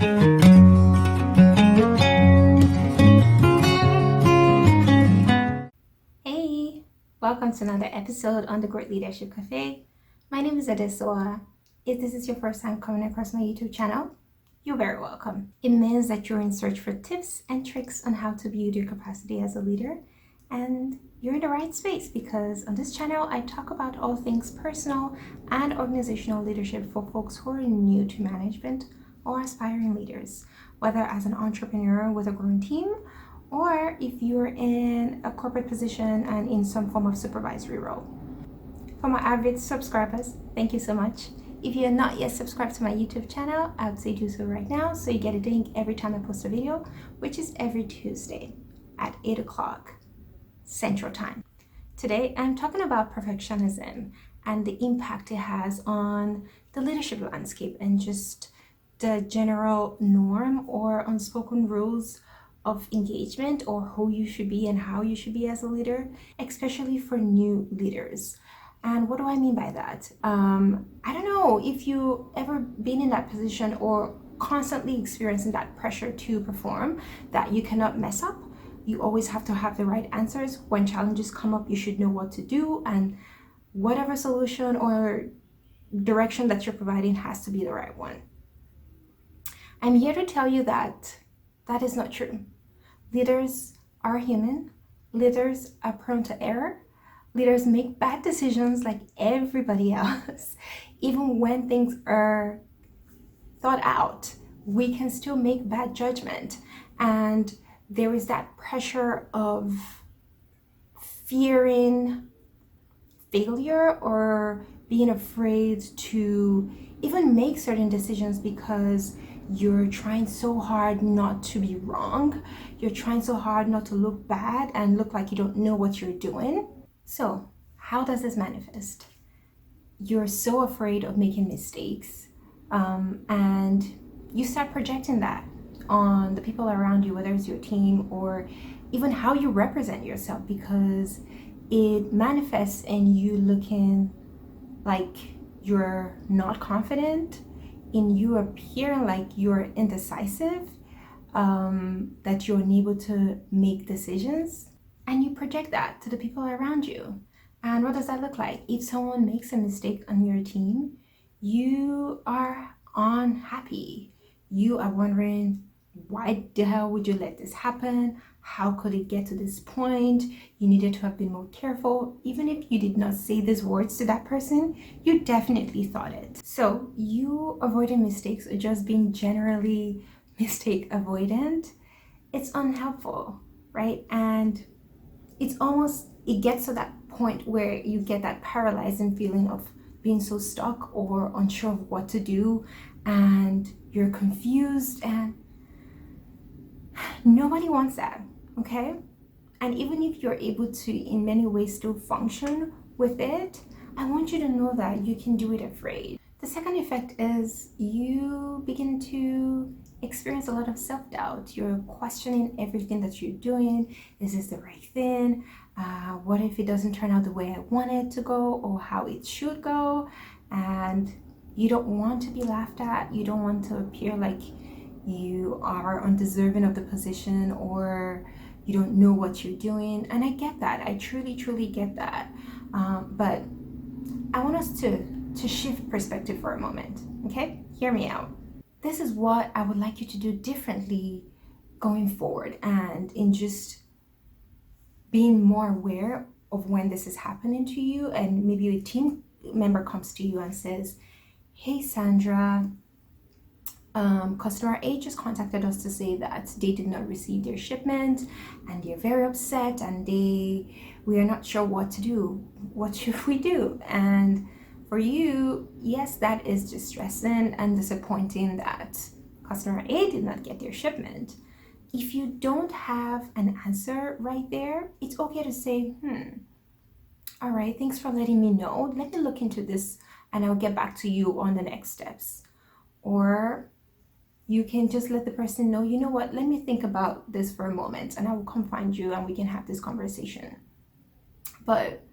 Hey, welcome to another episode on the Great Leadership Cafe. My name is Adesoa. If this is your first time coming across my YouTube channel, you're very welcome. It means that you're in search for tips and tricks on how to build your capacity as a leader, and you're in the right space because on this channel I talk about all things personal and organizational leadership for folks who are new to management or aspiring leaders, whether as an entrepreneur with a growing team or if you're in a corporate position and in some form of supervisory role. For my avid subscribers, thank you so much. If you're not yet subscribed to my YouTube channel, I would say do so right now so you get a ding every time I post a video, which is every Tuesday at 8 o'clock Central Time. Today, I'm talking about perfectionism and the impact it has on the leadership landscape and just the general norm or unspoken rules of engagement or who you should be and how you should be as a leader, especially for new leaders. And what do I mean by that? I don't know if you ever been in that position or constantly experiencing that pressure to perform, that you cannot mess up. You always have to have the right answers. When challenges come up, you should know what to do, and whatever solution or direction that you're providing has to be the right one. I'm here to tell you that that is not true. Leaders are human. Leaders are prone to error. Leaders make bad decisions like everybody else. Even when things are thought out, we can still make bad judgment. And there is that pressure of fearing failure or being afraid to even make certain decisions because you're trying so hard not to be wrong. You're trying so hard not to look bad and look like you don't know what you're doing. So, how does this manifest? You're so afraid of making mistakes, and you start projecting that on the people around you, whether it's your team or even how you represent yourself, because it manifests in you looking like you're not confident, in you appearing like you're indecisive, that you're unable to make decisions, and you project that to the people around you. And what does that look like? If someone makes a mistake on your team, you are unhappy. You are wondering, why the hell would you let this happen? How could it get to this point? You needed to have been more careful. Even if you did not say these words to that person, you definitely thought it. So you avoiding mistakes or just being generally mistake avoidant, it's unhelpful, right? And it gets to that point where you get that paralyzing feeling of being so stuck or unsure of what to do, and you're confused, and nobody wants that, okay? And even if you're able to in many ways still function with it, I want you to know that you can do it afraid. The second effect is you begin to experience a lot of self-doubt. You're questioning everything that you're doing. Is this the right thing? What if it doesn't turn out the way I want it to go or how it should go? And you don't want to be laughed at. You don't want to appear like you are undeserving of the position or you don't know what you're doing. And I get that. I truly get that. But I want us to shift perspective for a moment, okay? Hear me out. This is what I would like you to do differently going forward, and in just being more aware of when this is happening to you, and maybe a team member comes to you and says, hey Sandra, customer A just contacted us to say that they did not receive their shipment and they're very upset and we are not sure what to do. What should we do? And for you, yes, that is distressing and disappointing that customer A did not get their shipment. If you don't have an answer right there, it's okay to say, all right, thanks for letting me know. Let me look into this and I'll get back to you on the next steps. Or you can just let the person know, you know what, let me think about this for a moment and I will come find you and we can have this conversation. But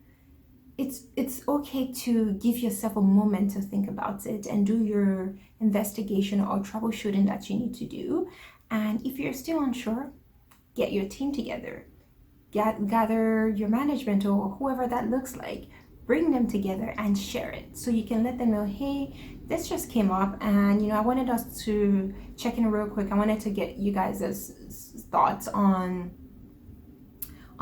it's okay to give yourself a moment to think about it and do your investigation or troubleshooting that you need to do. And if you're still unsure, get your team together, gather your management or whoever that looks like, bring them together and share it so you can let them know, hey, this just came up, and I wanted us to check in real quick. I wanted to get you guys' thoughts on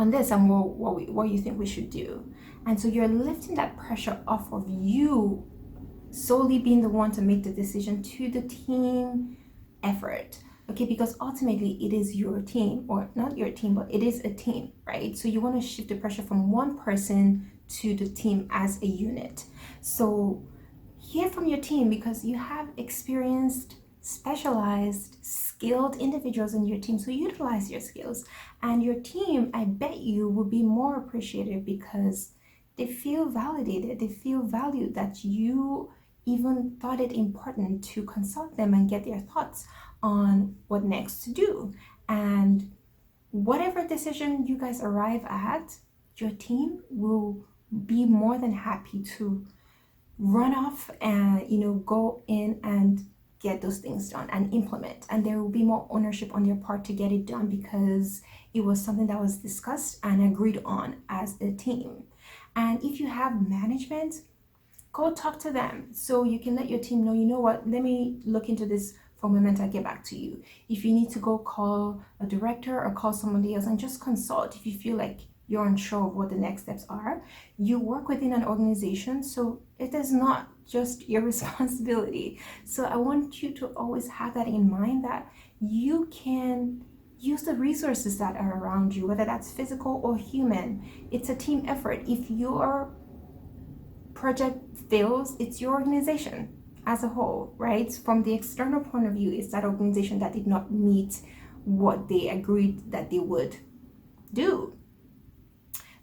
this and what you think we should do. And so you're lifting that pressure off of you solely being the one to make the decision to the team effort. Okay, because ultimately it is your team, or not your team, but it is a team, right? So you want to shift the pressure from one person to the team as a unit. So hear from your team, because you have experienced, specialized, skilled individuals in your team. So utilize your skills, and your team, I bet you, will be more appreciative because they feel validated, they feel valued, that you even thought it important to consult them and get their thoughts on what next to do. And whatever decision you guys arrive at, your team will be more than happy to run off and go in and get those things done and implement, and there will be more ownership on their part to get it done because it was something that was discussed and agreed on as a team. And if you have management, go talk to them so you can let your team know, you know what, let me look into this for a moment, I'll get back to you. If you need to go call a director or call somebody else and just consult, if you feel like you're unsure of what the next steps are, you work within an organization, so it is not just your responsibility. So I want you to always have that in mind, that you can use the resources that are around you, whether that's physical or human. It's a team effort. If your project fails, it's your organization as a whole, right? From the external point of view, it's that organization that did not meet what they agreed that they would do.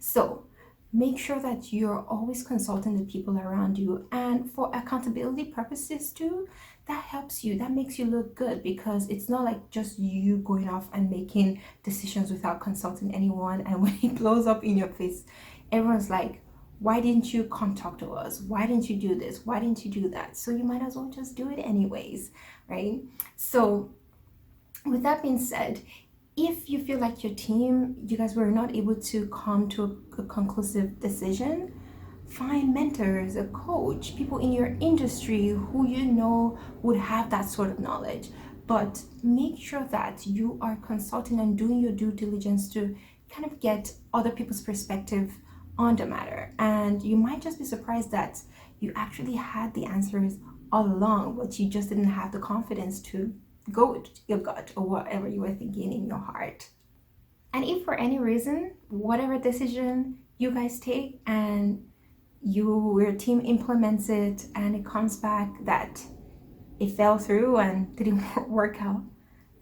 So make sure that you're always consulting the people around you, and for accountability purposes too, that helps you, that makes you look good, because it's not like just you going off and making decisions without consulting anyone, and when it blows up in your face, everyone's like, why didn't you come talk to us? Why didn't you do this? Why didn't you do that? So you might as well just do it anyways, right? So with that being said, if you feel like your team, you guys were not able to come to a conclusive decision, find mentors, a coach, people in your industry who you know would have that sort of knowledge. But make sure that you are consulting and doing your due diligence to kind of get other people's perspective on the matter. And you might just be surprised that you actually had the answers all along, but you just didn't have the confidence to go with your gut or whatever you were thinking in your heart. And if for any reason, whatever decision you guys take and your team implements it and it comes back that it fell through and didn't work out,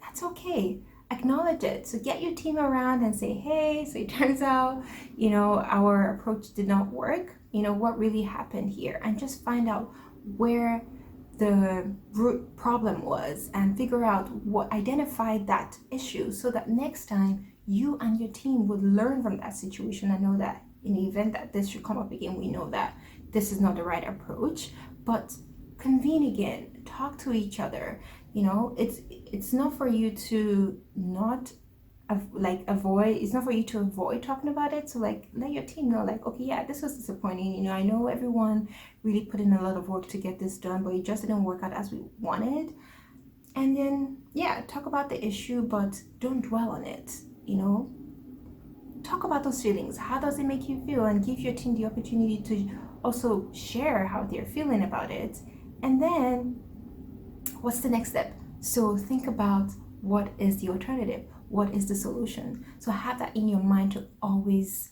that's okay. Acknowledge it. So get your team around and say, hey, so it turns out, our approach did not work. What really happened here? And just find out where the root problem was and figure out what identified that issue, so that next time you and your team would learn from that situation and know that in the event that this should come up again, we know that this is not the right approach. But convene again, talk to each other. It's not for you to not avoid, it's not for you to avoid talking about it. So let your team know, okay, yeah, this was disappointing. I know everyone really put in a lot of work to get this done, but it just didn't work out as we wanted. And then, yeah, talk about the issue, but don't dwell on it. Talk about those feelings. How does it make you feel? And give your team the opportunity to also share how they're feeling about it. And then what's the next step? So think about, what is the alternative? What is the solution? So have that in your mind to always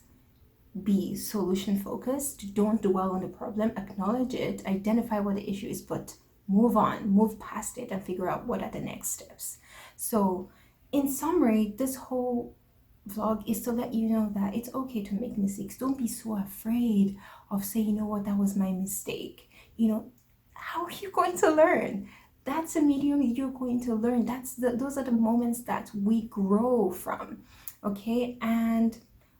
be solution focused. Don't dwell on the problem, acknowledge it, identify what the issue is, but move on, move past it, and figure out what are the next steps. So in summary, this whole vlog is to let you know that it's okay to make mistakes. Don't be so afraid of saying, what, that was my mistake. How are you going to learn? That's a medium you're going to learn. Those are the moments that we grow from. Okay. And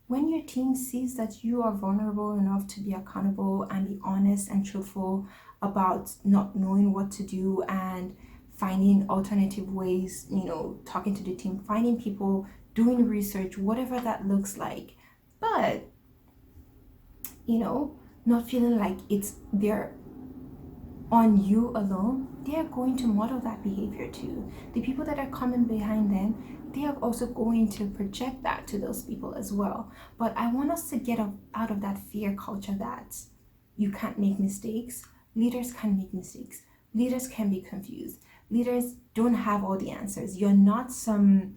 When your team sees that you are vulnerable enough to be accountable and be honest and truthful about not knowing what to do and finding alternative ways, talking to the team, finding people, doing research, whatever that looks like, but, not feeling like it's their on you alone, they are going to model that behavior too. The people that are coming behind them, they are also going to project that to those people as well. But I want us to get out of that fear culture that you can't make mistakes. Leaders can make mistakes. Leaders can be confused. Leaders don't have all the answers. You're not some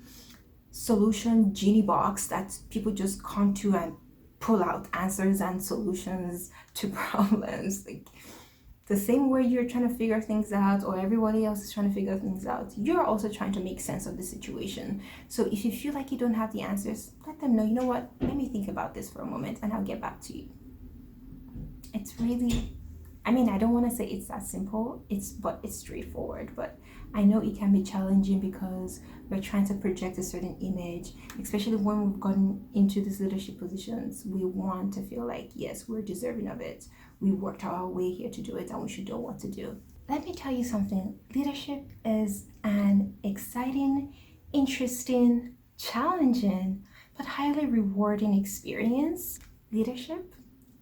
solution genie box that people just come to and pull out answers and solutions to problems. Like, the same way you're trying to figure things out or everybody else is trying to figure things out, you're also trying to make sense of the situation. So if you feel like you don't have the answers, let them know, you know what, let me think about this for a moment and I'll get back to you. It's really, I don't want to say it's that simple, but it's straightforward. But I know it can be challenging because we're trying to project a certain image, especially when we've gotten into these leadership positions. We want to feel like, yes, we're deserving of it. We worked our way here to do it and we should know what to do. Let me tell you something. Leadership is an exciting, interesting, challenging, but highly rewarding experience. Leadership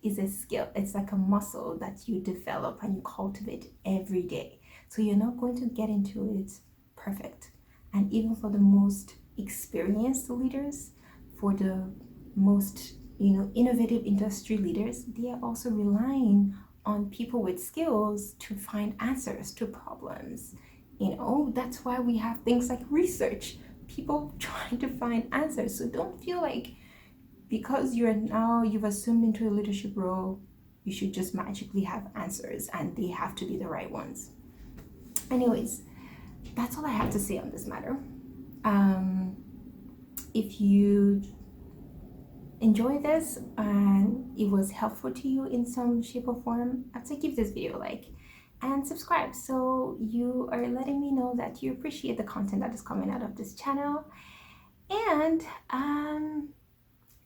is a skill. It's like a muscle that you develop and you cultivate every day. So you're not going to get into it perfect. And even for the most experienced leaders, for the most, innovative industry leaders, they are also relying on people with skills to find answers to problems. That's why we have things like research, people trying to find answers. So don't feel like because you've assumed into a leadership role, you should just magically have answers and they have to be the right ones. Anyways, that's all I have to say on this matter. If you enjoy this and it was helpful to you in some shape or form, I have to give this video a like and subscribe, so you are letting me know that you appreciate the content that is coming out of this channel. And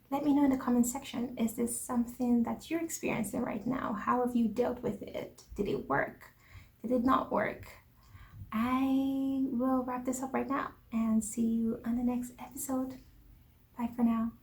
let me know in the comment section, is this something that you're experiencing right now? How have you dealt with it? Did it work? Did it not work? I will wrap this up right now and see you on the next episode. Bye for now.